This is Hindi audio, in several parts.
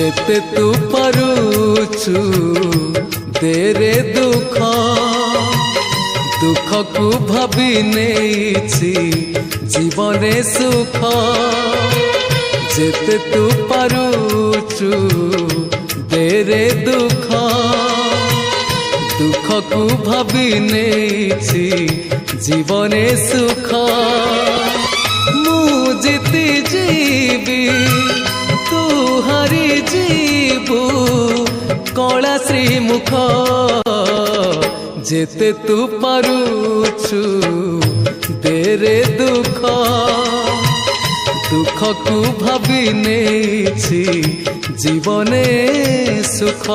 जेते तू पारुछु देरे दुख दुख को भाभी नेछि जीवने सुख जेते तू पारुछु देरे दुख दुख को भाभी नेछि जीवने सुख मु जीती जीवी तू हारी जीवु कला श्रीमुख जेते तू पारुछु देरे दुख दुख को भाभी नेछि जीवने सुख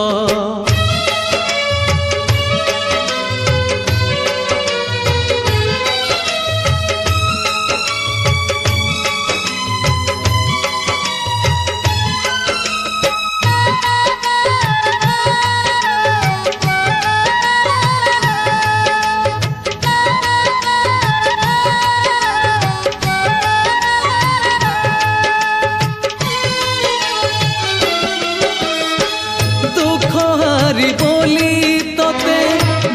बोली तोते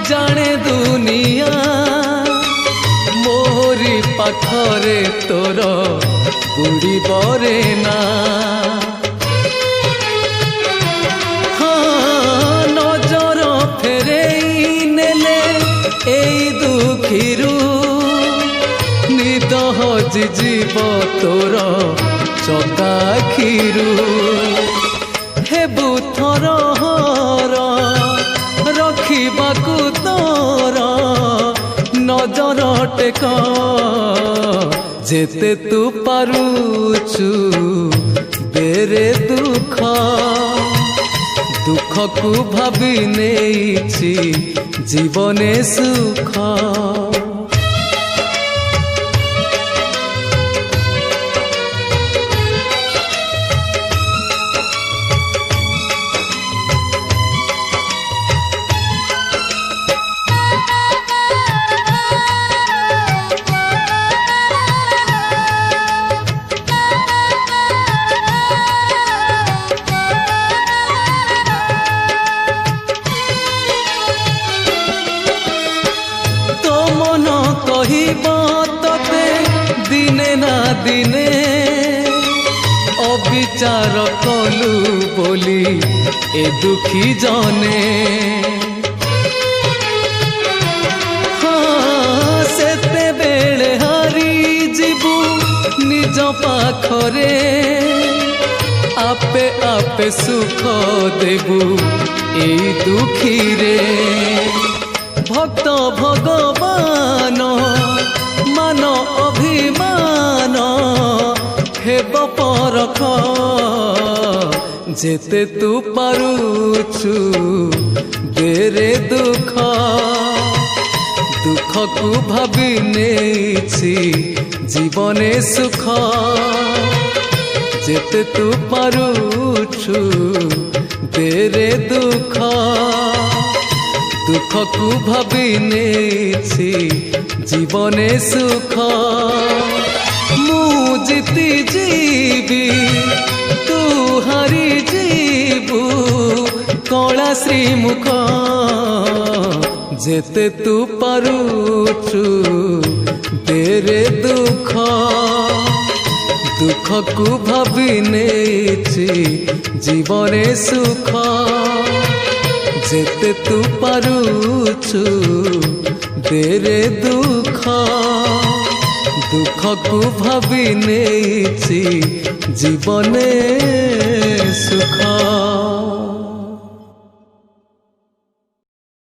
जाने दुनिया मोरी पाखरे तोर बुड़ी बरे ना हाँ नजर फेरेई नेले एई दुखीरू निद हजि जीव तोर चकाखीरू हेबु थर रखिबाकू तोर नजर टेक जेते तू पारुछु देरे दुख दुख को भाभी नेछि जीवने सुख तोते दिने ना दिने अविचार कलु बोली ए दुखी जने हाँ सेते बेले हारी जीवु निज पाखरे आपे आपे सुख देबु ए दुखी रे भक्त भगवान मान अभिमान हेब परख जेते तू पारुछु देरे दुख दुख को भाभी नेछि जीवने सुख जेते तू पारुछु देरे दुख दुख को भाभी नेछि जीवने सुख मु जीती जीवी तू हारी जीवु कला श्रीमुख जेते तू पारुछु देरे दुख दुख को भाभी नेछि जीवने सुख जेते तू पारुछु देरे दुख दुख को भाभी नेछि जीवने सुख।